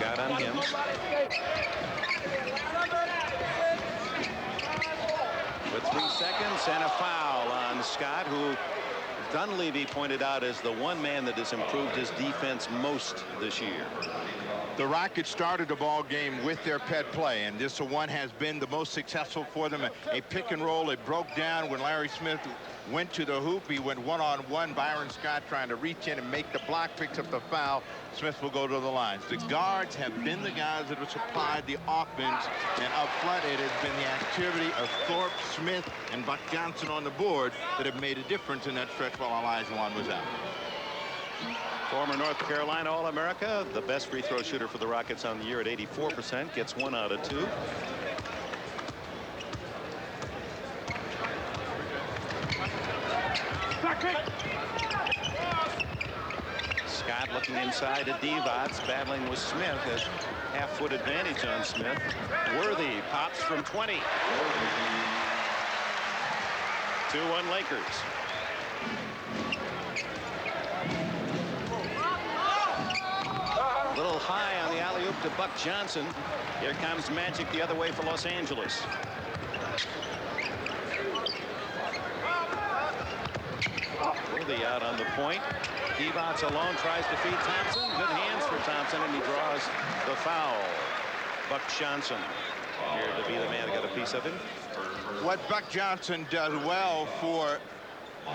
Scott on him. With 3 seconds and a foul on Scott, who Dunleavy pointed out as the one man that has improved his defense most this year. The Rockets started the ball game with their pet play, and this one has been the most successful for them. A pick and roll. It broke down when Larry Smith went to the hoop. He went one-on-one. Byron Scott trying to reach in and make the block, picks up the foul. Smith will go to the lines. The guards have been the guys that have supplied the offense, and up front it has been the activity of Thorpe, Smith, and Buck Johnson on the board that have made a difference in that stretch while Olajuwon was out. Former North Carolina All-America, the best free throw shooter for the Rockets on the year at 84%, gets 1 out of 2. Scott looking inside to Divac, battling with Smith, has half-foot advantage on Smith. Worthy pops from 20. 2-1 Lakers. A little high on the alley-oop to Buck Johnson. Here comes Magic the other way for Los Angeles. Worthy out on the point. Divac alone tries to feed Thompson. Good hands for Thompson, and he draws the foul. Buck Johnson here to be the man who got a piece of him. What Buck Johnson does well for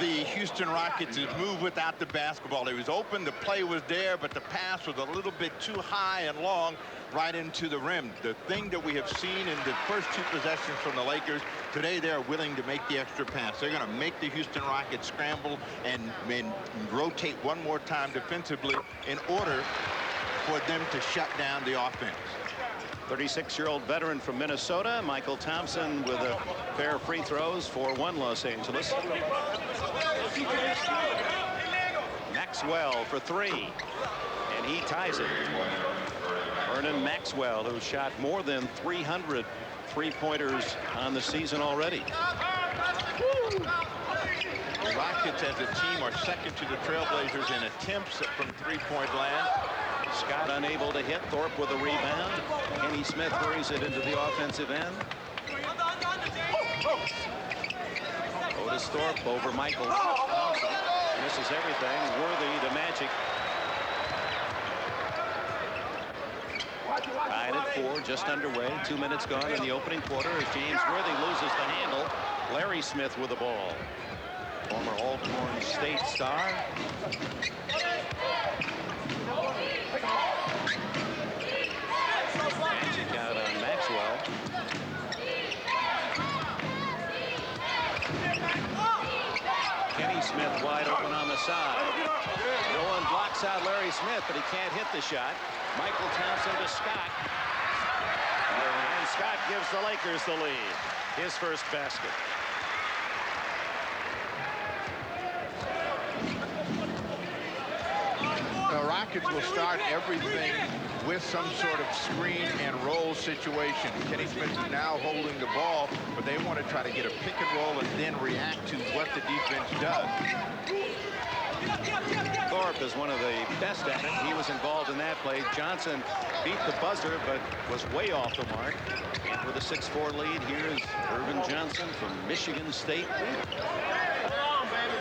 the Houston Rockets is move without the basketball. He was open, the play was there, but the pass was a little bit too high and long right into the rim. The thing that we have seen in the first 2 possessions from the Lakers, today they're willing to make the extra pass. They're going to make the Houston Rockets scramble and rotate one more time defensively in order for them to shut down the offense. 36-year-old veteran from Minnesota, Michael Thompson, with a pair of free throws for 1 Los Angeles. Maxwell for 3, and he ties it. Vernon Maxwell, who shot more than 300 three-pointers on the season already. The Rockets as a team are second to the Trailblazers in attempts from three-point land. Scott unable to hit. Thorpe with a rebound. Kenny Smith hurries it into the offensive end. Otis Thorpe over Michael. Misses everything. Worthy to Magic. Tied at 4, just underway. 2 minutes gone in the opening quarter as James Worthy loses the handle. Larry Smith with the ball. Former Alcorn State star. Magic out on Maxwell. Kenny Smith wide open on the side. No one blocks out Larry Smith, but he can't hit the shot. Michael Thompson to Scott. And Scott gives the Lakers the lead. His first basket. The Rockets will start everything with some sort of screen and roll situation. Kenny Smith is now holding the ball, but they want to try to get a pick and roll and then react to what the defense does. Thorpe is one of the best at it. He was involved in that play. Johnson beat the buzzer, but was way off the mark. And with a 6-4 lead, here's Irvin Johnson from Michigan State.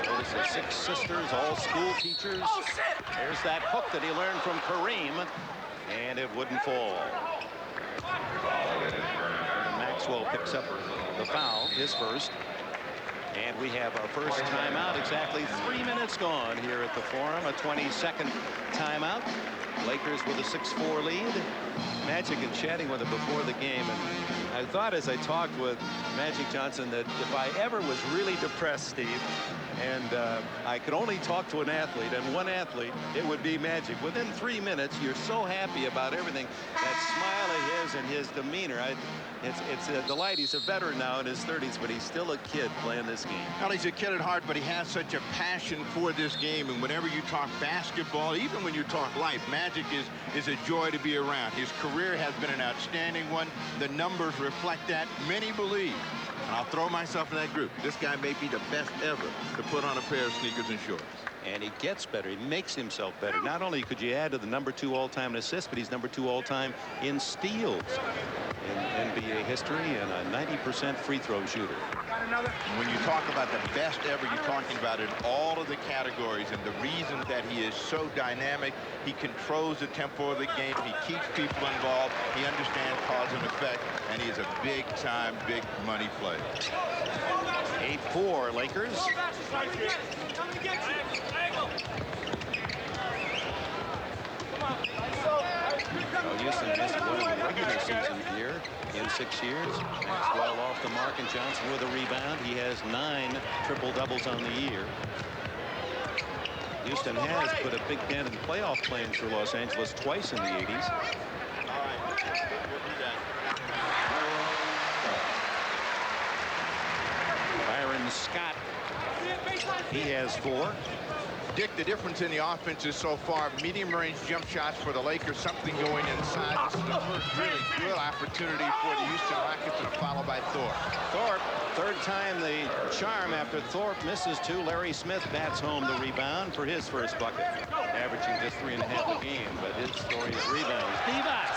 Notice the 6 sisters, all school teachers. There's that hook that he learned from Kareem, and it wouldn't fall. Maxwell picks up the foul, his first. And we have our first timeout. Exactly 3 minutes gone here at the Forum. A 22nd timeout. Lakers with a 6-4 lead. Magic and chatting with him before the game. And I thought as I talked with Magic Johnson that if I ever was really depressed, Steve, and I could only talk to an athlete, and one athlete, it would be Magic. Within 3 minutes, you're so happy about everything. That smile of his and his demeanor. It's a delight. He's a veteran now in his 30s, but he's still a kid playing this game. Well, he's a kid at heart, but he has such a passion for this game. And whenever you talk basketball, even when you talk life, Magic is a joy to be around. His career has been an outstanding one. The numbers reflect that. Many believe, and I'll throw myself in that group, this guy may be the best ever to put on a pair of sneakers and shorts. And he gets better. He makes himself better. Not only could you add to the #2 all-time in assists, but he's #2 all-time in steals in NBA history, and a 90% free throw shooter. When you talk about the best ever, you're talking about in all of the categories, and the reason that he is so dynamic, he controls the tempo of the game, he keeps people involved, he understands cause and effect, and he is a big-time, big-money player. 8-4 Lakers. Well, Houston missed one in the regular season here in 6 years. Maxwell off the mark, and Johnson with a rebound. He has 9 triple-doubles on the year. Houston has put a big dent in playoff plans for Los Angeles twice in the 80s. Byron Scott, he has 4. Dick, the difference in the offenses so far, medium-range jump shots for the Lakers, something going inside. This is the first really good opportunity for the Houston Rockets, and followed by Thorpe. Thorpe, third time the charm after Thorpe misses 2. Larry Smith bats home the rebound for his first bucket, averaging just 3.5 a game, but his story is rebounds. Divac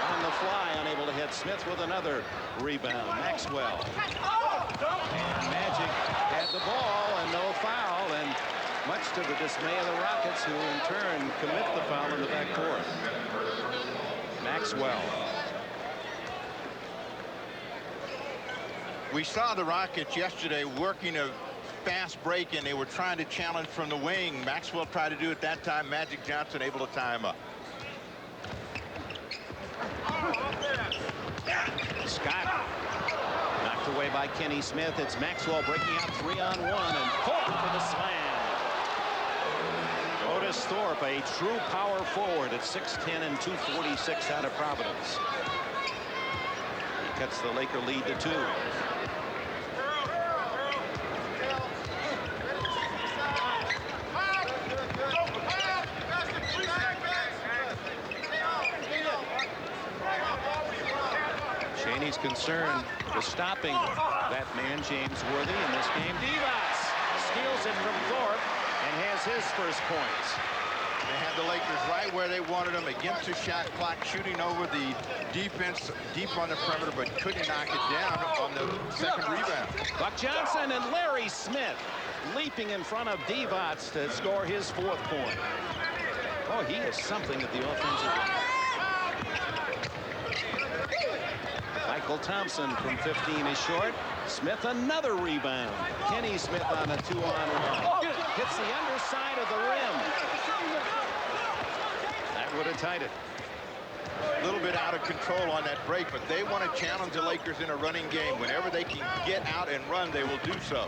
on the fly, unable to hit. Smith with another rebound. Maxwell. And Magic had the ball and no foul, and much to the dismay of the Rockets, who in turn commit the foul in the backcourt. Maxwell. We saw the Rockets yesterday working a fast break, and they were trying to challenge from the wing. Maxwell tried to do it that time. Magic Johnson able to tie him up. Scott knocked away by Kenny Smith. It's Maxwell breaking out 3-on-1, and Thorpe for the slam. Otis Thorpe, a true power forward at 6'10" and 246 out of Providence. He cuts the Laker lead to 2. Cheney's concerned with stopping that man, James Worthy, in this game. Divac steals it from Thorpe and has his first points. They had the Lakers right where they wanted them, against the shot clock, shooting over the defense deep on the perimeter, but couldn't knock it down on the second rebound. Buck Johnson and Larry Smith leaping in front of Divac to score his 4th point. Oh, he is something at the offensive end. Michael Thompson from 15 is short. Smith another rebound. Kenny Smith on a 2-on-1. Hits the underside of the rim. That would have tied it. A little bit out of control on that break, but they want to challenge the Lakers in a running game. Whenever they can get out and run, they will do so.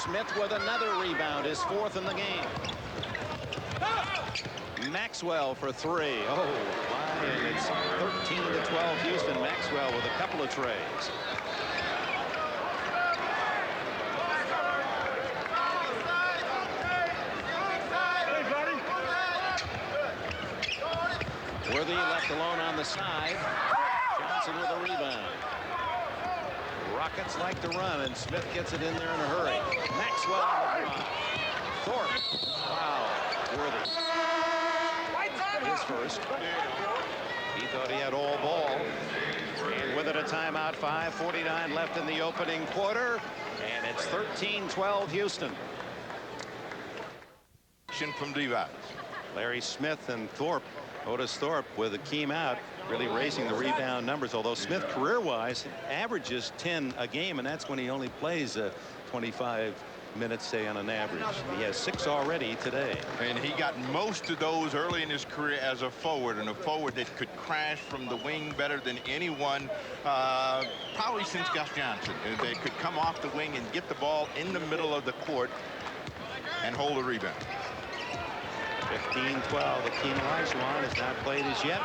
Smith with another rebound, his 4th in the game. Maxwell for 3. Oh, my, and it's 13-12 Houston. Maxwell with a couple of trays. Worthy left alone on the side. Johnson with a rebound. Rockets like to run, and Smith gets it in there in a hurry. Maxwell on the drive. Thorpe. Wow. Worthy. His first. He thought he had all ball. And with it a timeout, 5:49 left in the opening quarter. And it's 13-12 Houston. From Divac. Larry Smith and Thorpe. Otis Thorpe with a key out, really raising the rebound numbers, although Smith career-wise averages 10 a game, and that's when he only plays 25 minutes, say, on an average. He has 6 already today. And he got most of those early in his career as a forward, and a forward that could crash from the wing better than anyone, probably since Gus Johnson. They could come off the wing and get the ball in the middle of the court and hold a rebound. 15-12. Akeem Olajuwon has not played as yet.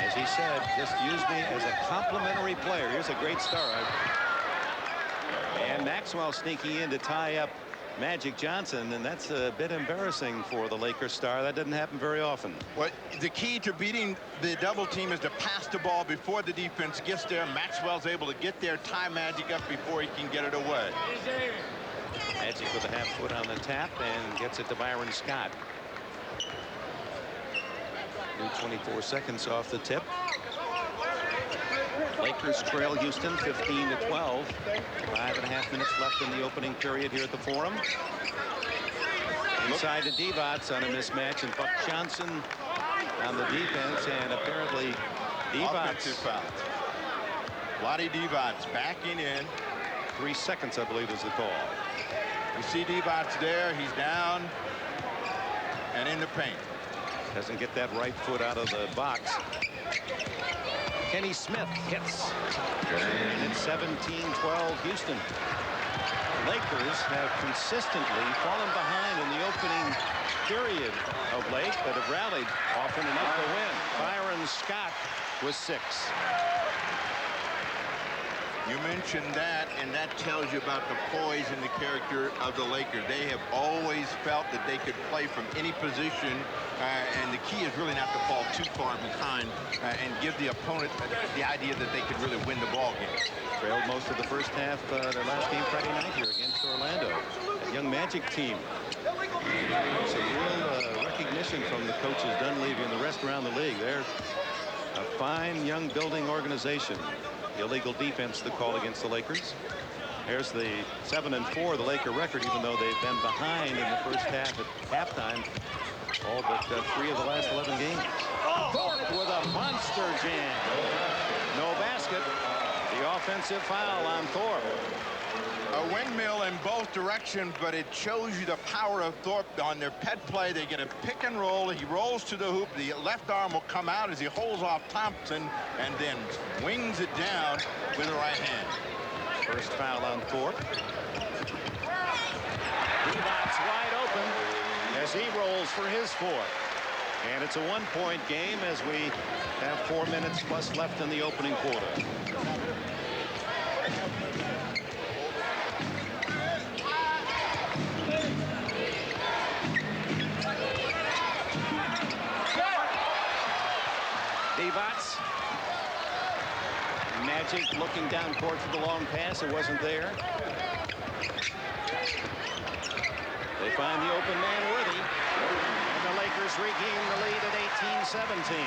As he said, just use me as a complimentary player. Here's a great start. And Maxwell sneaking in to tie up Magic Johnson, and that's a bit embarrassing for the Lakers star. That doesn't happen very often. Well, the key to beating the double team is to pass the ball before the defense gets there. Maxwell's able to get there, tie Magic up before he can get it away. Magic with a half foot on the tap and gets it to Byron Scott. 24 seconds off the tip. Lakers trail Houston 15-12. 5.5 minutes left in the opening period here at the Forum. Inside to Divac on a mismatch, and Buck Johnson on the defense, and apparently Divac. Vlade Divac backing in. 3 seconds, I believe, is the call. You see Divac there. He's down and in the paint. Doesn't get that right foot out of the box. Kenny Smith hits. And it's 17-12 Houston. The Lakers have consistently fallen behind in the opening period of late, but have rallied often enough to win. Byron Scott with 6. You mentioned that, and that tells you about the poise and the character of the Lakers. They have always felt that they could play from any position, and the key is really not to fall too far behind and give the opponent the idea that they could really win the ball game. Trailed most of the first half, their last game Friday night here against Orlando. A young Magic team. It's a real recognition from the coaches Dunleavy and the rest around the league. They're a fine young building organization. Illegal defense, the call against the Lakers. Here's the 7-4, the Laker record, even though they've been behind in the first half at halftime. All but 3 of the last 11 games. Thorpe with a monster jam. No basket. The offensive foul on Thorpe. A windmill in both directions, but it shows you the power of Thorpe on their pet play. They get a pick and roll. He rolls to the hoop. The left arm will come out as he holds off Thompson and then wings it down with the right hand. First foul on Thorpe. Divac's wide open as he rolls for his 4th. And it's a 1-point game as we have 4 minutes plus left in the opening quarter. Divac. Magic looking down court for the long pass. It wasn't there. They find the open man Worthy. And the Lakers regain the lead at 18-17.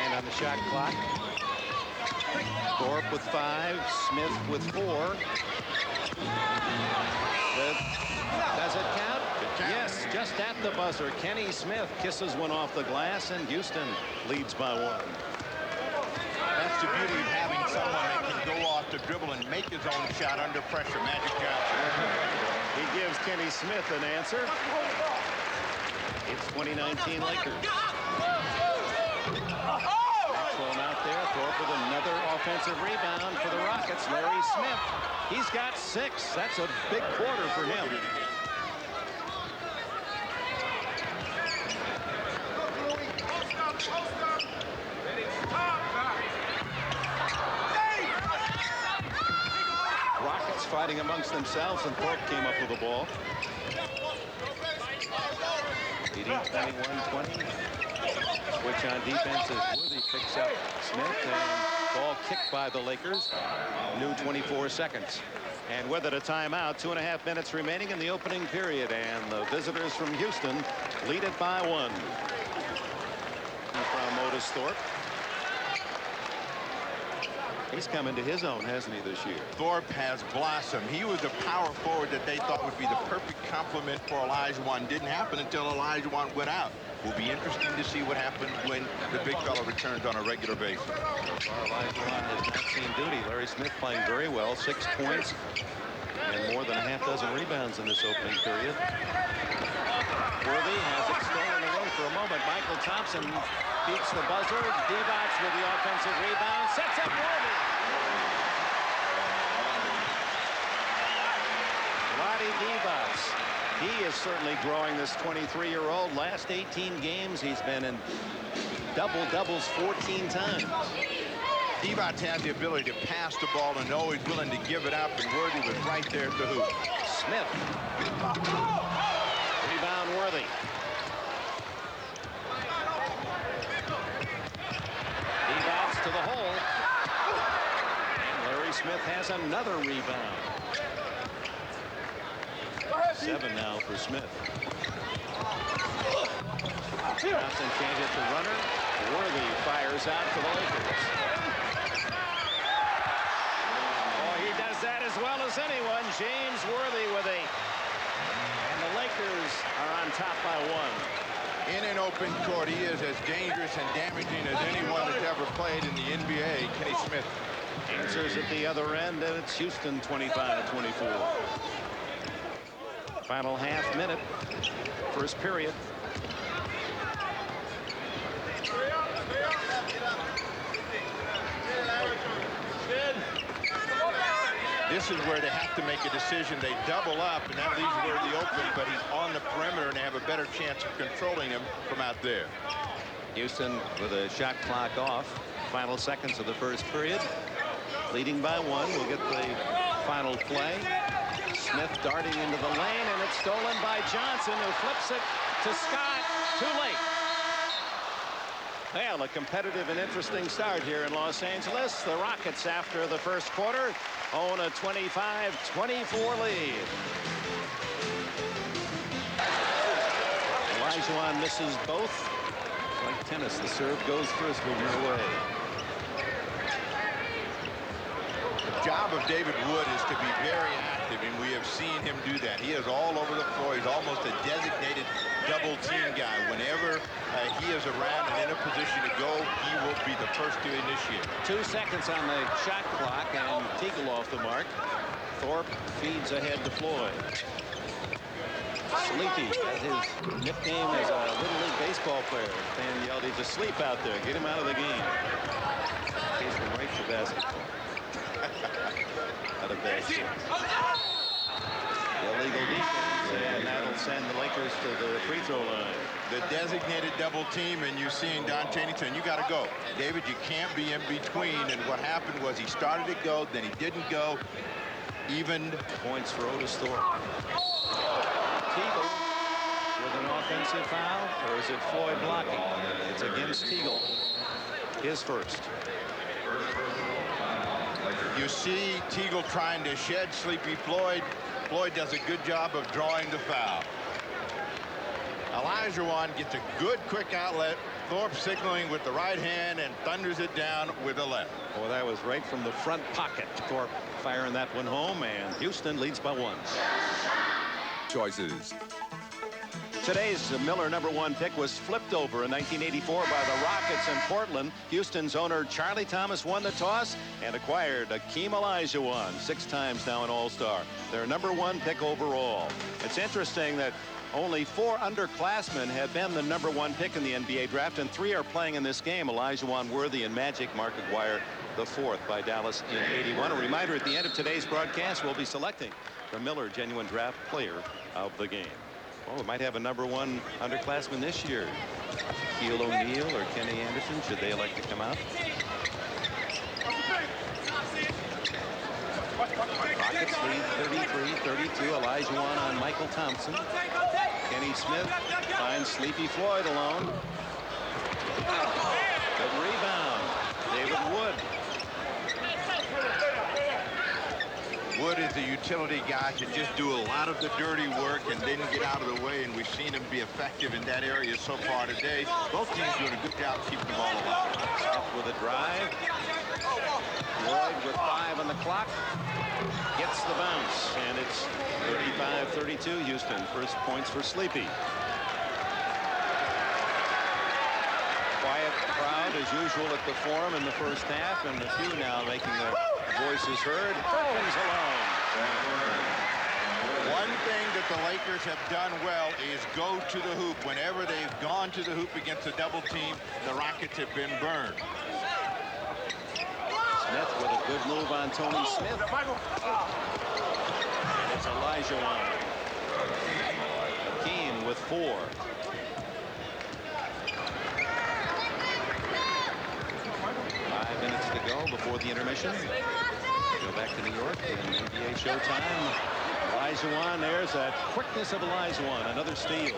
On the shot clock. Thorpe with 5, Smith with 4. Does it count? Yes, just at the buzzer. Kenny Smith kisses one off the glass, and Houston leads by 1. That's the beauty of having someone that can go off the dribble and make his own shot under pressure. Magic Johnson. He gives Kenny Smith an answer. It's 2019 Lakers. Maxwell out there. Thorpe with another offensive rebound for the Rockets. Larry Smith. He's got 6. That's a big quarter for him. Rockets fighting amongst themselves, and Thorpe came up with the ball. Leading 21-20. Switch on defense as Worthy picks up Smith, and ball kicked by the Lakers. New 24 seconds. And with it a timeout, 2.5 minutes remaining in the opening period, and the visitors from Houston lead it by 1. From Otis Thorpe. He's come into his own, hasn't he, this year? Thorpe has blossomed. He was the power forward that they thought would be the perfect complement for Olajuwon. Didn't happen until Olajuwon went out. Will be interesting to see what happens when the big fella returns on a regular basis. So far, Olajuwon has not seen duty. Larry Smith playing very well, 6 points and more than a half dozen rebounds in this opening period. Worthy has it stolen away for a moment. Michael Thompson beats the buzzer. Divac with the offensive rebound, sets up Worthy. Vlade Divac. He is certainly growing, this 23-year-old. Last 18 games, he's been in double-doubles 14 times. Divac has the ability to pass the ball and always willing to give it up, and Worthy was right there at the hoop. Smith. Rebound Worthy. Divac to the hole. Larry Smith has another rebound. 7 now for Smith. Johnson can't hit the runner. Worthy fires out for the Lakers. Oh, he does that as well as anyone. James Worthy with a... And the Lakers are on top by 1. In an open court, he is as dangerous and damaging as anyone that's ever played in the NBA. Kenny Smith. Answers at the other end, and it's Houston 25-24. Final half minute, first period. This is where they have to make a decision. They double up, and that leaves Worthy open, but he's on the perimeter, and they have a better chance of controlling him from out there. Houston with a shot clock off. Final seconds of the first period. Leading by 1. We'll get the final play. Smith darting into the lane, and it's stolen by Johnson, who flips it to Scott. Too late. Well, a competitive and interesting start here in Los Angeles. The Rockets, after the first quarter, own a 25-24 lead. Olajuwon misses both. Like tennis, the serve goes first when you're away. The job of David Wood is to be very active, and we have seen him do that. He is all over the floor. He's almost a designated double team guy. Whenever he is around and in a position to go, he will be the first to initiate. 2 seconds on the shot clock, and Teagle off the mark. Thorpe feeds ahead to Floyd. Sleepy, that's his nickname as a Little League baseball player. Fan yelled, he's asleep out there. Get him out of the game. Takes him right to basketball. Out of basket. Illegal defense, and that'll send the Lakers to the free throw line. The designated double team, and you're seeing Don Channing, you got to go. David, you can't be in between, and what happened was he started to go, then he didn't go. Even points for Otis Thorpe. Teagle with an offensive foul, or is it Floyd blocking? It's against Teagle. His first. You see Teagle trying to shed Sleepy Floyd. Floyd does a good job of drawing the foul. Olajuwon gets a good quick outlet. Thorpe signaling with the right hand and thunders it down with the left. Well, that was right from the front pocket. Thorpe firing that one home, and Houston leads by 1. Choices. Today's Miller #1 pick was flipped over in 1984 by the Rockets in Portland. Houston's owner Charlie Thomas won the toss and acquired Akeem Olajuwon, 6 times now an All-Star. Their #1 pick overall. It's interesting that only 4 underclassmen have been the #1 pick in the NBA draft, and 3 are playing in this game. Olajuwon, Worthy, and Magic. Mark Aguirre, the 4th by Dallas in '81. A reminder, at the end of today's broadcast, we'll be selecting the Miller Genuine Draft Player of the game. Well, we might have a #1 underclassman this year. Shaquille O'Neal or Kenny Anderson, should they elect to come out. Rockets lead 33-32. Olajuwon on Michael Thompson. Kenny Smith finds Sleepy Floyd alone. Good rebound. David Wood. Wood is the utility guy to just do a lot of the dirty work and didn't get out of the way, and we've seen him be effective in that area so far today. Both teams doing a good job keeping the ball alive. Smith with a drive. Floyd with 5 on the clock. Gets the bounce, and it's 35-32 Houston. First points for Sleepy. Quiet crowd as usual at the Forum in the first half, and a few now making their voices heard. Perkins alone. One thing that the Lakers have done well is go to the hoop. Whenever they've gone to the hoop against a double team, the Rockets have been burned. Smith with a good move on Tony Smith. And it's Olajuwon. Akeem with 4. Five minutes to go before the intermission. Go back to New York and NBA Showtime. Olajuwon, there's that quickness of Olajuwon. Another steal.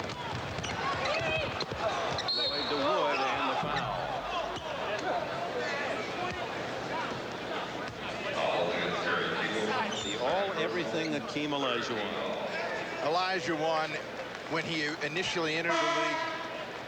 Lloyd to Wood and the foul. The all-everything Hakeem Olajuwon. Olajuwon, when he initially entered the league,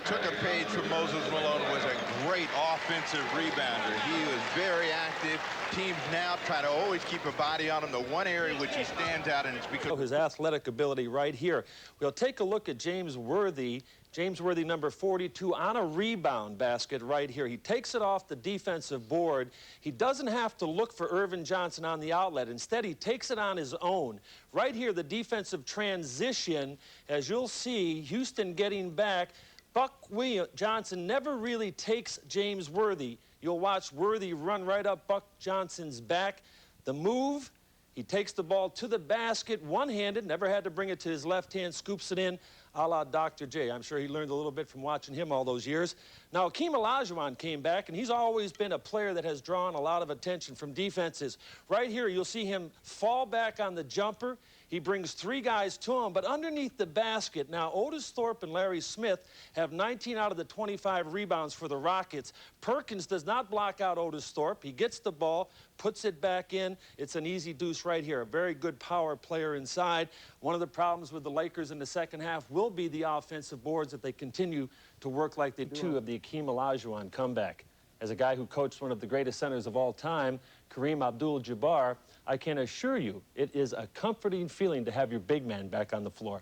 took a page from Moses Malone, was a great offensive rebounder. He was very active. Teams now try to always keep a body on him. The one area which he stands out, and it's because his athletic ability right here. We'll take a look at James Worthy. James Worthy, number 42, on a rebound basket right here. He takes it off the defensive board. He doesn't have to look for Irvin Johnson on the outlet. Instead, he takes it on his own. Right here, the defensive transition, as you'll see, Houston getting back. Buck Johnson never really takes James Worthy. You'll watch Worthy run right up Buck Johnson's back. The move, he takes the ball to the basket one-handed, never had to bring it to his left hand, scoops it in, a la Dr. J. I'm sure he learned a little bit from watching him all those years. Now, Hakeem Olajuwon came back, and he's always been a player that has drawn a lot of attention from defenses. Right here, you'll see him fall back on the jumper. He brings 3 guys to him, but underneath the basket, now Otis Thorpe and Larry Smith have 19 out of the 25 rebounds for the Rockets. Perkins does not block out Otis Thorpe. He gets the ball, puts it back in. It's an easy deuce right here. A very good power player inside. One of the problems with the Lakers in the second half will be the offensive boards that they continue to work like they do. Of the Hakeem Olajuwon comeback. As a guy who coached one of the greatest centers of all time, Kareem Abdul-Jabbar, I can assure you it is a comforting feeling to have your big man back on the floor.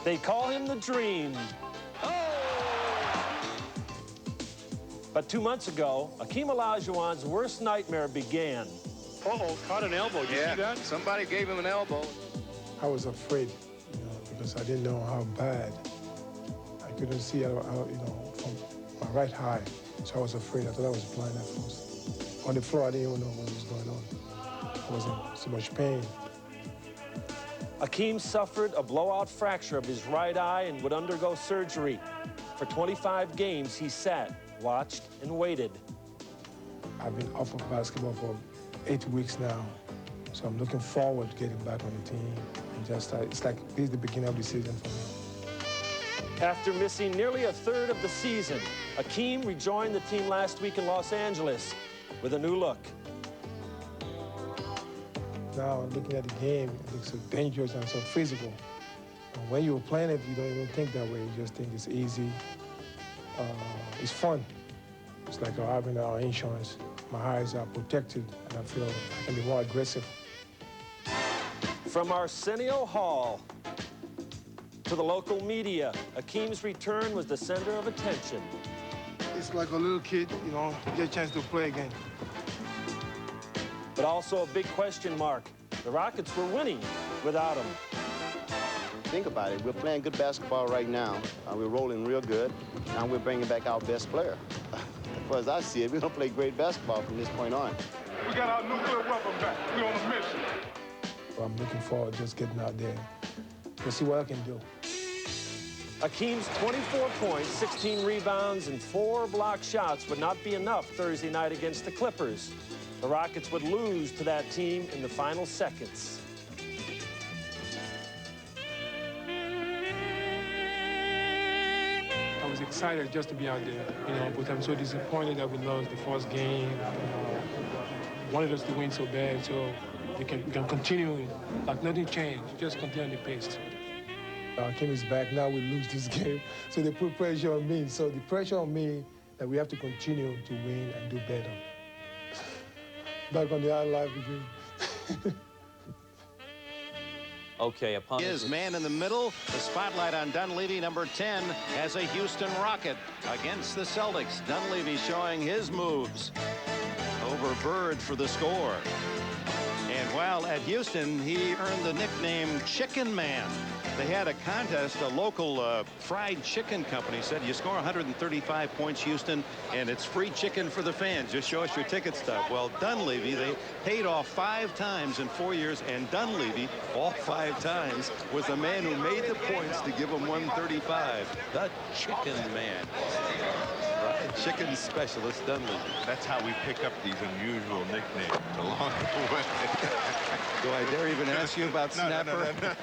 They call him the Dream. But 2 months ago, Hakeem Olajuwon's worst nightmare began. Uh-oh, caught an elbow. Did you see that? Somebody gave him an elbow. I was afraid, because I didn't know how bad. I couldn't see, from my right eye. So I was afraid. I thought I was blind at first. On the floor, I didn't even know what was going on. I was in so much pain. Hakeem suffered a blowout fracture of his right eye and would undergo surgery. For 25 games, he sat, watched, and waited. I've been off of basketball for 8 weeks now. So I'm looking forward to getting back on the team. And just, it's like this is the beginning of the season for me. After missing nearly a third of the season, Hakeem rejoined the team last week in Los Angeles with a new look. Now, looking at the game, it looks so dangerous and so physical. And when you're playing it, you don't even think that way. You just think it's easy. It's fun. It's like having our insurance. My eyes are protected, and I feel I can be more aggressive. From Arsenio Hall to the local media, Hakeem's return was the center of attention. It's like a little kid, get a chance to play again. But also a big question mark. The Rockets were winning without him. Think about it. We're playing good basketball right now. We're rolling real good. Now we're bringing back our best player. As far as I see it, we don't play great basketball from this point on. We got our nuclear weapon back. We're on a mission. Well, I'm looking forward to just getting out there to see what I can do. Hakeem's 24 points, 16 rebounds, and 4 block shots would not be enough Thursday night against the Clippers. The Rockets would lose to that team in the final seconds. I was excited just to be out there, but I'm so disappointed that we lost the first game. Wanted us to win so bad, so we can continue like nothing changed. Just continue the pace. Hakeem is back. Now we lose this game, so they put pressure on me. So the pressure on me that we have to continue to win and do better. Back on the high life again. Okay, upon his man in the middle, the spotlight on Dunleavy, number 10, as a Houston Rocket against the Celtics. Dunleavy showing his moves over Bird for the score. And wow. While at Houston, he earned the nickname Chicken Man. They had a contest. A local fried chicken company said, you score 135 points, Houston, and it's free chicken for the fans. Just show us your ticket stub. Well, Dunleavy, they paid off 5 times in 4 years, and Dunleavy, all 5 times, was the man who made the points to give him 135. The Chicken Man. Fried chicken specialist, Dunleavy. That's how we pick up these unusual nicknames along the way. Do I dare even ask you about No, Snapper? no.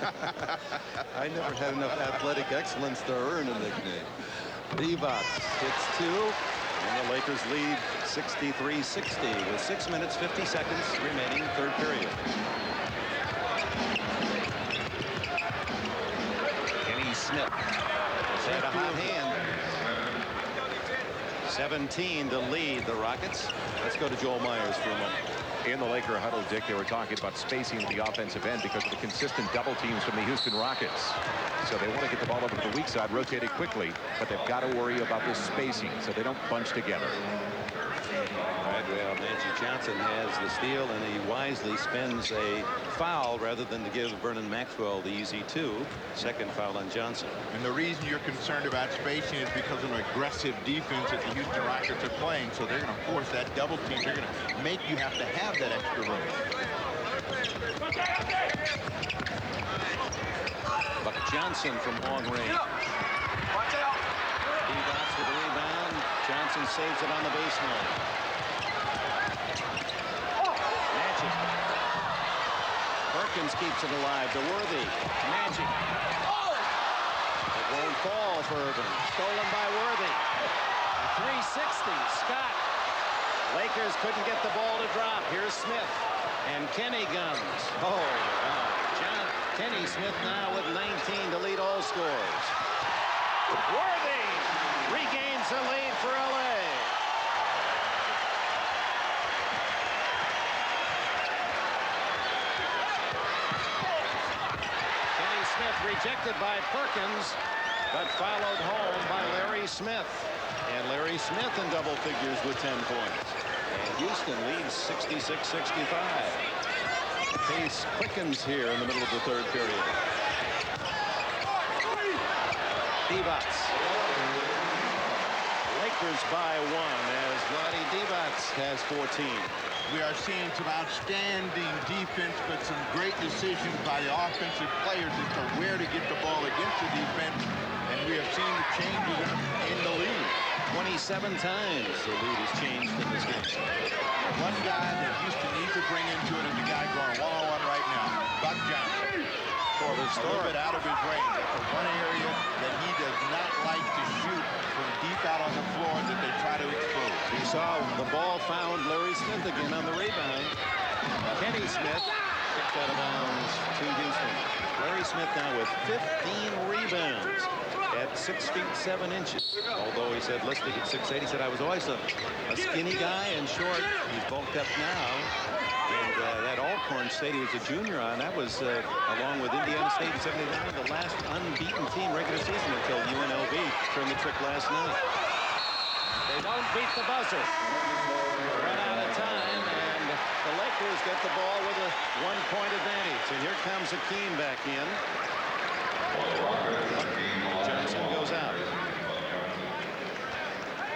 I never had enough athletic excellence to earn a nickname. Divac hits 2, and the Lakers lead 63-60 with 6 minutes 50 seconds remaining, third period. Kenny Smith has had a hot hand. 17 to lead the Rockets. Let's go to Joel Myers for a moment. In the Laker huddle, Dick, they were talking about spacing the offensive end because of the consistent double teams from the Houston Rockets. So they want to get the ball over to the weak side, rotate it quickly, but they've got to worry about the spacing so they don't bunch together. All right, well, Nancy Johnson has the steal, and he wisely spends a foul rather than to give Vernon Maxwell the easy 2. Second foul on Johnson. And the reason you're concerned about spacing is because of an aggressive defense that the Houston Rockets are playing. So they're going to force that double team. They're going to make you have to have that extra room. Buck Johnson from long range. Divac with the rebound. Johnson saves it on the baseline. Magic. Perkins keeps it alive to Worthy. Magic. It won't fall for Irvin. Stolen by Worthy. 360. Scott. Lakers couldn't get the ball to drop. Here's Smith. And Kenny guns. Oh, wow. Kenny Smith now with 19 to lead all scores. Worthy regains the lead for LA. Kenny Smith rejected by Perkins, but followed home by Larry Smith. And Larry Smith in double figures with 10 points. And Houston leads 66-65. Pace quickens here in the middle of the third period. Divac. Lakers by 1 as Vlade Divac has 14. We are seeing some outstanding defense, but some great decisions by the offensive players as to where to get the ball against the defense. And we have seen the changes in the lead. 27 times the lead has changed in this game. One guy that Houston needs to bring into it is the guy going one-on-one right now, Buck Johnson. For the A little bit out of his range. That's the one area that he does not like to shoot from deep out on the floor that they try to expose. You saw the ball found Larry Smith again on the rebound. Kenny Smith kicked out of bounds to Houston. Larry Smith now with 15 rebounds at 6 feet 7 inches. Although he said listed at 6'8", he said I was always a skinny guy and short. He's bulked up now. And that Alcorn State he was a junior on, that was along with Indiana State in 79, the last unbeaten team regular season until UNLV turned the trick last night. They don't beat the buzzer. Run out of time, and the Lakers get the ball with a 1-point advantage. And here comes Hakeem back in. Johnson goes out.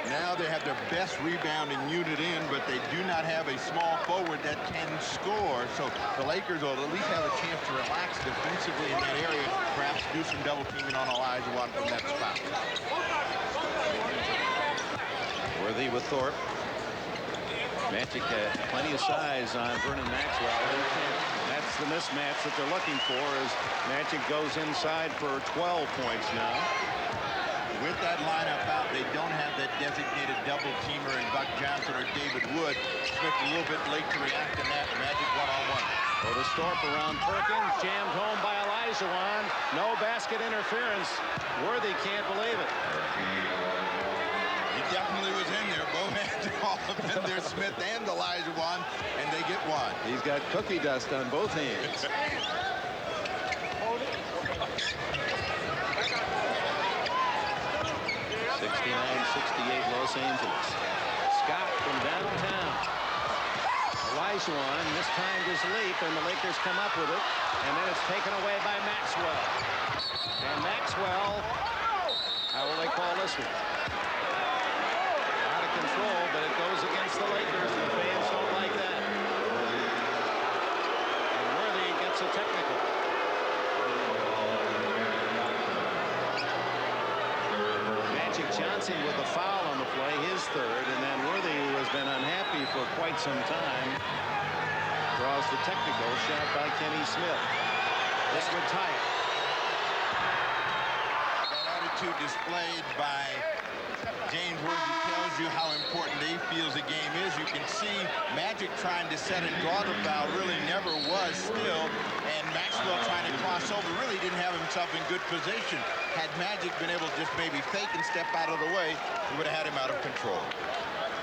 Now they have their best rebounding unit in, but they do not have a small forward that can score. So the Lakers will at least have a chance to relax defensively in that area, perhaps do some double teaming on Elijah from that spot. Worthy with Thorpe. Magic had plenty of size on Vernon Maxwell. That's the mismatch that they're looking for as Magic goes inside for 12 points now. With that lineup out, they don't have that designated double teamer in Buck Johnson or David Wood. Smith a little bit late to react in that. Magic one-on-one. So the Storp around Perkins, jammed home by Olajuwon. No basket interference. Worthy can't believe it. He definitely was in there. Both hands are all up in there, Smith and Olajuwon, and they get one. He's got cookie dust on both hands. 69-68 Los Angeles. Scott from downtown. Olajuwon mistimed his leap, and the Lakers come up with it. And then it's taken away by Maxwell. And Maxwell, how will they call this one? Out of control, but it goes against the Lakers. The fans don't like that. And Worthy gets a technical. Magic Johnson with the foul on the play, his third, and then Worthy, who has been unhappy for quite some time, draws the technical shot by Kenny Smith. This would tie it. That attitude displayed by James Worthy tells you how important he feels the game is. You can see Magic trying to set and draw the foul really never was still, and Maxwell trying to cross over really didn't have himself in good position. Had Magic been able to just maybe fake and step out of the way, he would have had him out of control.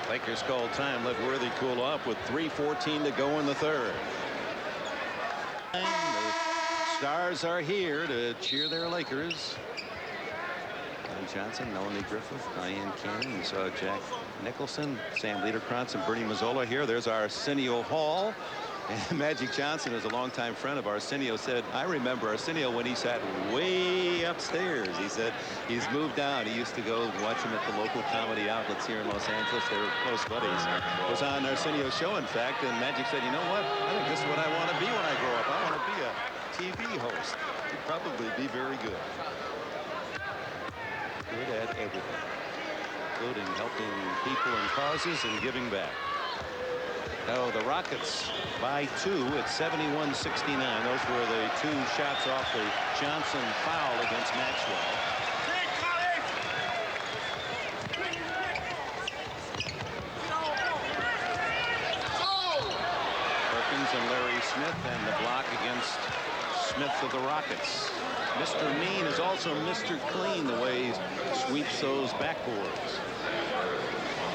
Lakers called time, let Worthy cool off with 3:14 to go in the third. And the Stars are here to cheer their Lakers. Don Johnson, Melanie Griffith, Diane Cannon. We saw Jack Nicholson, Sam Liederkrantz, and Bernie Mazzola here. There's Arsenio Hall. And Magic Johnson is a longtime friend of Arsenio, said, I remember Arsenio when he sat way upstairs. He said he's moved down. He used to go watch him at the local comedy outlets here in Los Angeles. They were close buddies. It was on Arsenio's show, in fact, and Magic said, you know what? I think this is what I want to be when I grow up. I want to be a TV host. He'd probably be very good. Good at everything, including helping people and causes and giving back. Oh, the Rockets by 2 at 71-69. Those were the 2 shots off the Johnson foul against Maxwell. Perkins and Larry Smith, and the block against Smith of the Rockets. Mr. Mean is also Mr. Clean, the way he sweeps those backboards.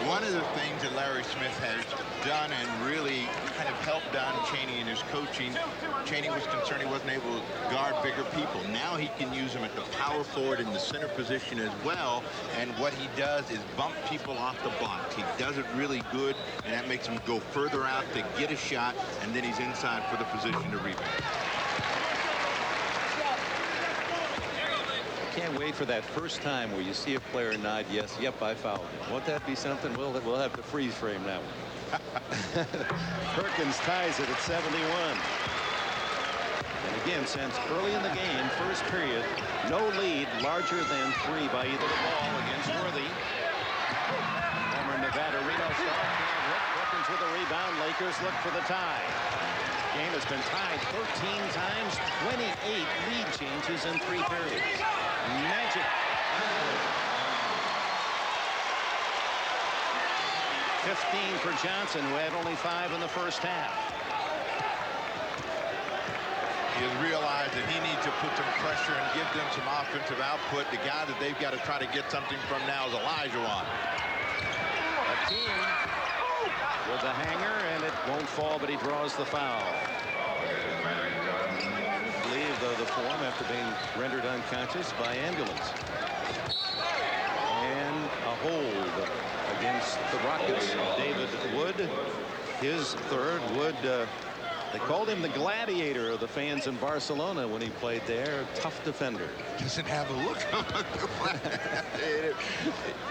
One of the things that Larry Smith has done and really kind of helped Don Chaney in his coaching, Chaney was concerned he wasn't able to guard bigger people. Now he can use them at the power forward in the center position as well, and what he does is bump people off the box. He does it really good, and that makes him go further out to get a shot, and then he's inside for the position to rebound. Can't wait for that first time where you see a player nod, yes, yep, I fouled him. Won't that be something? We'll have to freeze frame that one. Perkins ties it at 71. And again, since early in the game, first period, no lead larger than 3 by either the ball against Worthy. Former Nevada Reno star Perkins with a rebound. Lakers look for the tie. Game has been tied 13 times, 28 lead changes in 3 periods. Magic. 15 for Johnson, who had only 5 in the first half. He has realized that he needs to put some pressure and give them some offensive output. The guy that they've got to try to get something from now is Olajuwon. Hakeem with a hanger, and it won't fall, but he draws the foul. The form after being rendered unconscious by ambulance. And a hold against the Rockets. David Wood, his third. Wood, they called him the gladiator of the fans in Barcelona when he played there. Tough defender. Doesn't have a look on the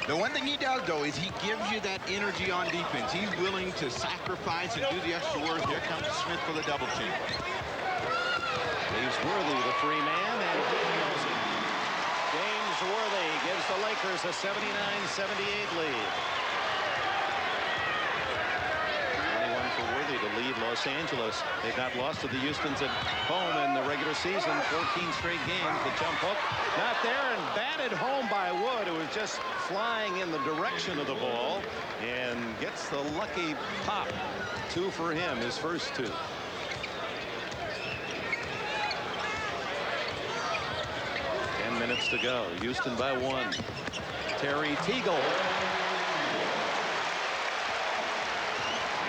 The one thing he does, though, is he gives you that energy on defense. He's willing to sacrifice and do the extra work. Here comes Smith for the double team. Leaves Worthy, the free man, and he knows it. James Worthy gives the Lakers a 79-78 lead. 21 for Worthy to lead Los Angeles. They've not lost to the Houstons at home in the regular season. 14 straight games. The jump hook, not there, and batted home by Wood, who was just flying in the direction of the ball, and gets the lucky pop. 2 for him, his first 2. Minutes to go. Houston by 1. Terry Teagle.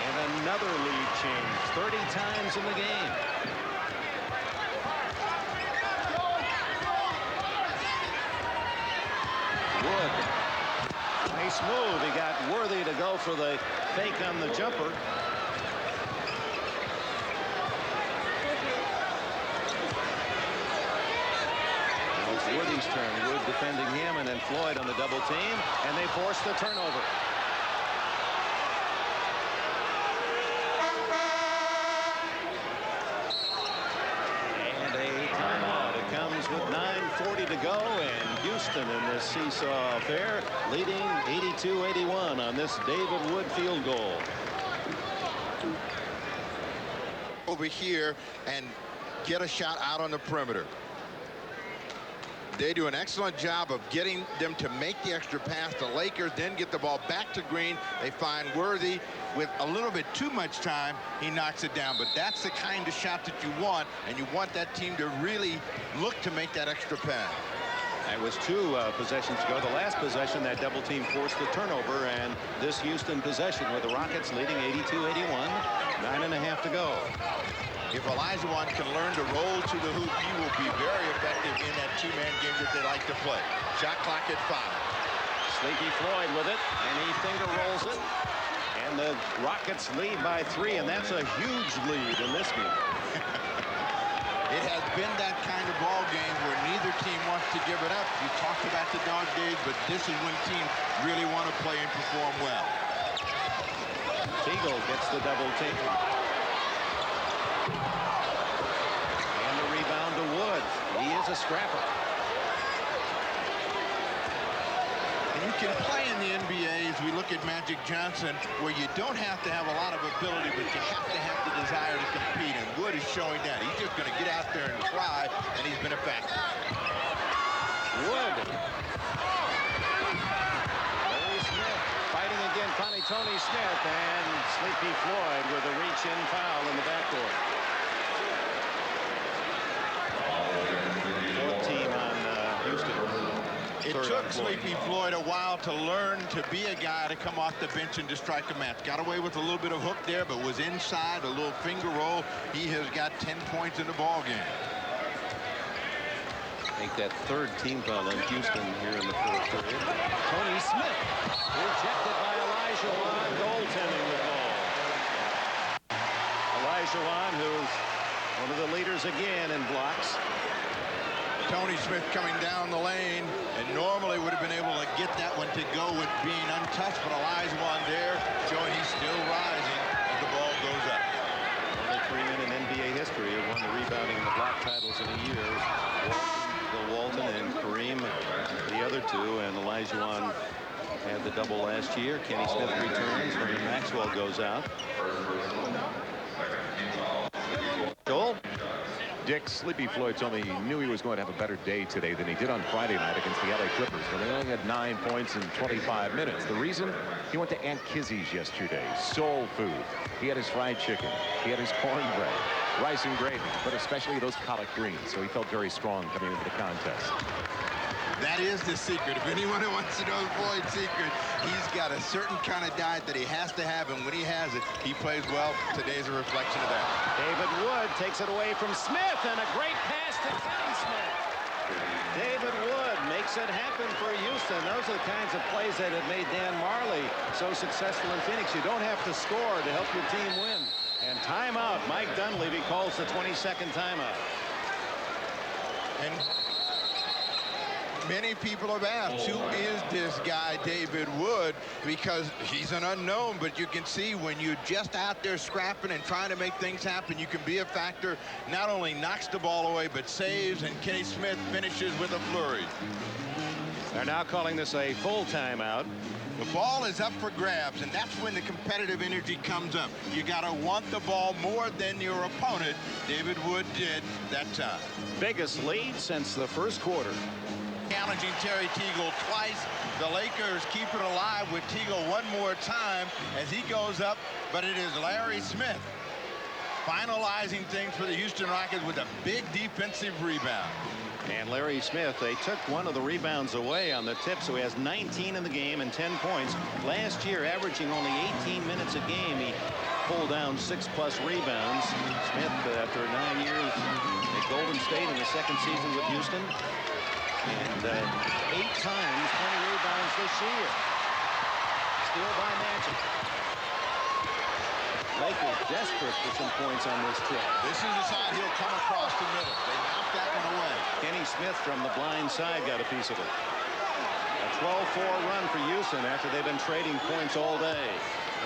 And another lead change. 30 times in the game. Wood. Nice move. He got Worthy to go for the fake on the jumper. Worthy's turn. Wood defending him, and then Floyd on the double team, and they force the turnover. And a timeout. It comes with 9:40 to go, and Houston in this seesaw affair leading 82-81 on this David Wood field goal. Over here and get a shot out on the perimeter. They do an excellent job of getting them to make the extra pass. The Lakers then get the ball back to Green. They find Worthy with a little bit too much time. He knocks it down. But that's the kind of shot that you want, and you want that team to really look to make that extra pass. It was 2 possessions ago. The last possession, that double team forced the turnover, and this Houston possession with the Rockets leading 82-81, 9.5 to go. If Olajuwon can learn to roll to the hoop, he will be very effective in that 2-man game that they like to play. Shot clock at 5. Sleepy Floyd with it, and he finger rolls it. And the Rockets lead by 3, and that's a huge lead in this game. It has been that kind of ball game where neither team wants to give it up. You talked about the dog days, but this is when teams really want to play and perform well. Teagle gets the double team. And the rebound to Wood. He is a scrapper. And you can play in the NBA, as we look at Magic Johnson, where you don't have to have a lot of ability, but you have to have the desire to compete. And Wood is showing that. He's just going to get out there and try, and he's been a factor. Wood. Larry Smith fighting again. Finally, Tony Smith and Sleepy Floyd with a reach-in foul in the backcourt. 4th team on Houston. It took Sleepy Floyd a while to learn to be a guy to come off the bench and to strike a match. Got away with a little bit of hook there, but was inside, a little finger roll. He has got 10 points in the ball game. Make that 3rd team foul on Houston here in the 4th period. Tony Smith rejected by Olajuwon, goaltending the ball. Olajuwon, who's one of the leaders again in blocks. Tony Smith coming down the lane and normally would have been able to get that one to go with being untouched, but Olajuwon there showing he's still rising as the ball goes up. Only 3 men in NBA history have won the rebounding and the block titles in a year. Bill Walton and Kareem, the other 2, and Olajuwon had the double last year. Kenny Smith returns. Vernon Maxwell goes out. Joel? Dick, Sleepy Floyd told me he knew he was going to have a better day today than he did on Friday night against the LA Clippers, but they only had 9 points in 25 minutes. The reason? He went to Aunt Kizzy's yesterday. Soul food. He had his fried chicken. He had his cornbread, rice and gravy, but especially those collard greens. So he felt very strong coming into the contest. That is the secret. If anyone wants to know Floyd's secret, he's got a certain kind of diet that he has to have, and when he has it, he plays well. Today's a reflection of that. David Wood takes it away from Smith, and a great pass to Kenny Smith. David Wood makes it happen for Houston. Those are the kinds of plays that have made Dan Marley so successful in Phoenix. You don't have to score to help your team win. And timeout. Mike Dunleavy calls the 22nd timeout. And many people have asked, who is this guy, David Wood? Because he's an unknown, but you can see when you're just out there scrapping and trying to make things happen, you can be a factor. Not only knocks the ball away, but saves, and Kenny Smith finishes with a flurry. They're now calling this a full timeout. The ball is up for grabs, and that's when the competitive energy comes up. You got to want the ball more than your opponent. David Wood did that time. Biggest lead since the 1st quarter. Challenging Terry Teagle twice. The Lakers keep it alive with Teagle one more time as he goes up, but it is Larry Smith finalizing things for the Houston Rockets with a big defensive rebound. And Larry Smith, they took one of the rebounds away on the tip, so he has 19 in the game and 10 points. Last year, averaging only 18 minutes a game, he pulled down 6+ rebounds. Smith, after 9 years at Golden State in the 2nd season with Houston, and 8 times 20 rebounds this year. Steal by Magic. Lakers desperate for some points on this trip. This is the side he'll come across the middle. They knocked that one away. Kenny Smith from the blind side got a piece of it. A 12-4 run for Houston after they've been trading points all day.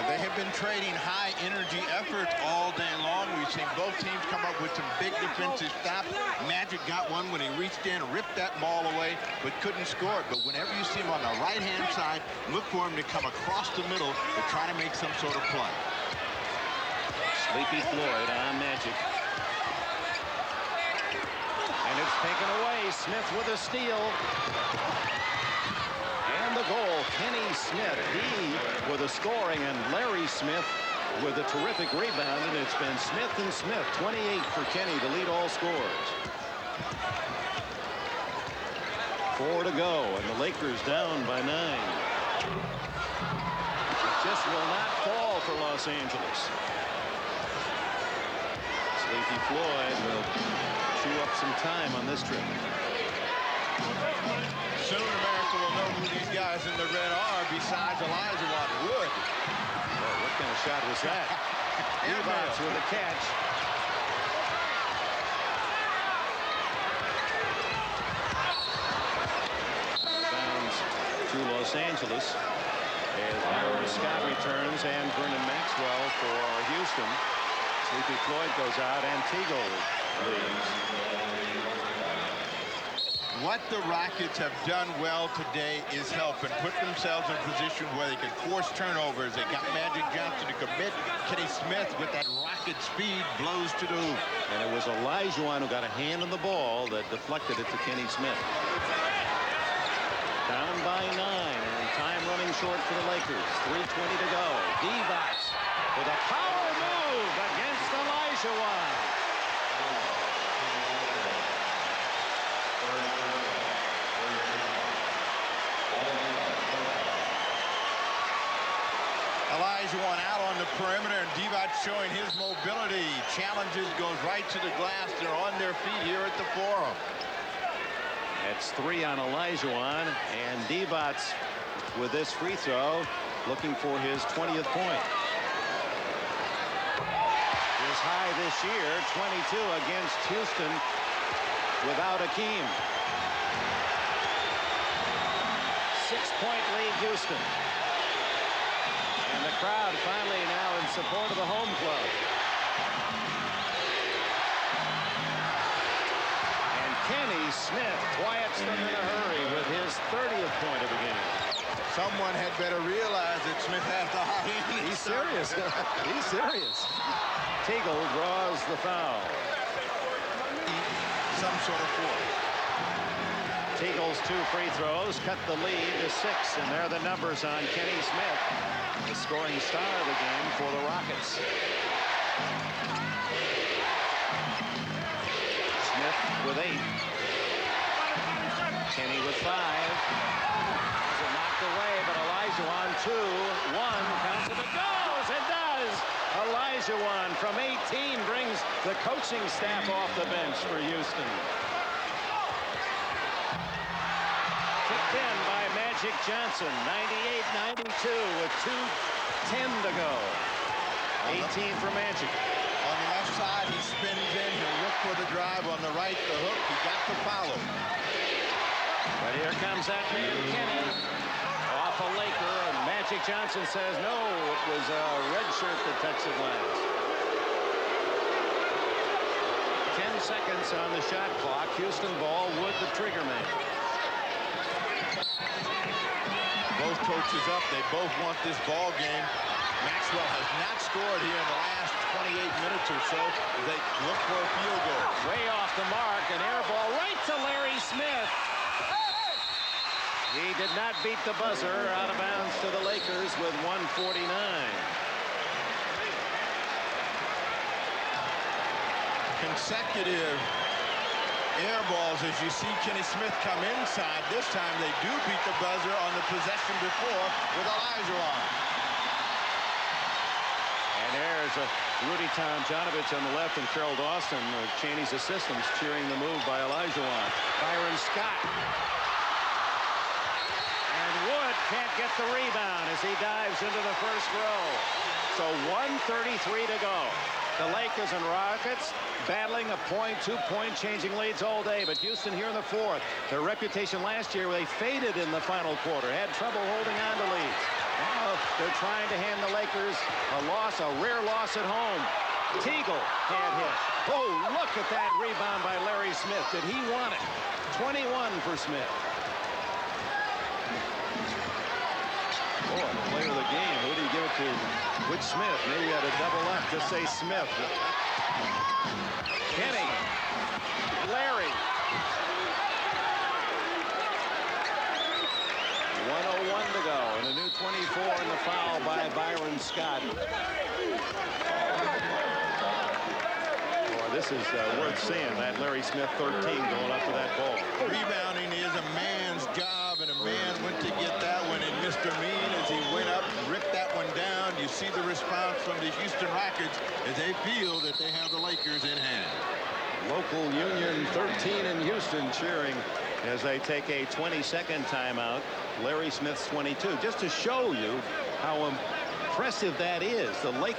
They have been trading high-energy efforts all day long. We've seen both teams come up with some big defensive stops. Magic got one when he reached in, ripped that ball away, but couldn't score it. But whenever you see him on the right-hand side, look for him to come across the middle to try to make some sort of play. Sleepy Floyd on Magic. And it's taken away. Smith with a steal. And the goal, Kenny Smith, he with a scoring, and Larry Smith with a terrific rebound, and it's been Smith and Smith, 28 for Kenny to lead all scores. 4 to go, and the Lakers down by 9. It just will not fall for Los Angeles. Sleepy Floyd will chew up some time on this trip. Soon America will know who these guys in the red are besides Elijah Wood. Well, what kind of shot was that? Divac with a catch. Bounds to Los Angeles as Byron Scott returns and Vernon Maxwell for Houston. Sleepy Floyd goes out and Teagle leaves. What the Rockets have done well today is help and put themselves in a position where they can force turnovers. They got Magic Johnson to commit. Kenny Smith with that rocket speed blows to the hoop. And it was Olajuwon who got a hand on the ball that deflected it to Kenny Smith. Down by 9 and time running short for the Lakers. 3:20 to go. Divac with a power move against Olajuwon. Olajuwon out on the perimeter, and Divac showing his mobility. Challenges, goes right to the glass. They're on their feet here at the Forum. That's 3 on Olajuwon, and Divac with this free throw looking for his 20th point. His high this year, 22 against Houston without Akeem. 6-point lead Houston. And the crowd finally now in support of the home club. And Kenny Smith quiets them in a hurry with his 30th point of the game. Someone had better realize that Smith has the hot hand. He's serious. He's serious. Teagle draws the foul. Some sort of force. Teagle's 2 free throws cut the lead to 6, and there are the numbers on Kenny Smith, the scoring star of the game for the Rockets. Smith with 8. Kenny with 5. It's knocked away, but Olajuwon 2, 1 counts if it goes. It does. Olajuwon from 18 brings the coaching staff off the bench for Houston. Kicked in by Magic Johnson, 98-92 with 2:10 to go. 18 for Magic. On the left side, he spins in. He'll look for the drive. On the right, the hook. He got the follow. But here comes that man, Kenny. Off a Laker, and Magic Johnson says, no, it was a red shirt that touched the glass. 10 seconds on the shot clock. Houston ball, Wood the trigger man. Both coaches up. They both want this ball game. Maxwell has not scored here in the last 28 minutes or so. They look for a field goal. Way off the mark, an air ball right to Larry Smith. He did not beat the buzzer. Out of bounds to the Lakers with 1:49. Consecutive air balls as you see Kenny Smith come inside. This time they do beat the buzzer on the possession before with Olajuwon. And there's a Rudy Tomjanovich on the left and Carroll Dawson, Chaney's assistants, cheering the move by Olajuwon. Byron Scott. And Wood can't get the rebound as he dives into the first row. So 1:33 to go. The Lakers and Rockets battling a point, 2-point changing leads all day. But Houston here in the fourth. Their reputation last year, they faded in the final quarter, had trouble holding on to leads. Now they're trying to hand the Lakers a rare loss at home. Teagle can't hit. Oh, look at that rebound by Larry Smith. Did he want it? 21 for Smith. Boy, player of the game. Who do you give it to? Which Smith? Maybe you had a double up. Just say Smith. Kenny. Larry. 1:01 to go. And a new 24 in the foul by Byron Scott. Boy, this is worth seeing. That Larry Smith 13 going up to that ball. Rebounding is a man's job, and a man went to get that one, and Mr. Mean, as he went up and ripped that one down, you see the response from the Houston Rockets as they feel that they have the Lakers in hand. Local Union 13 in Houston cheering as they take a 22nd timeout. Larry Smith's 22. Just to show you how impressive that is. The Lakers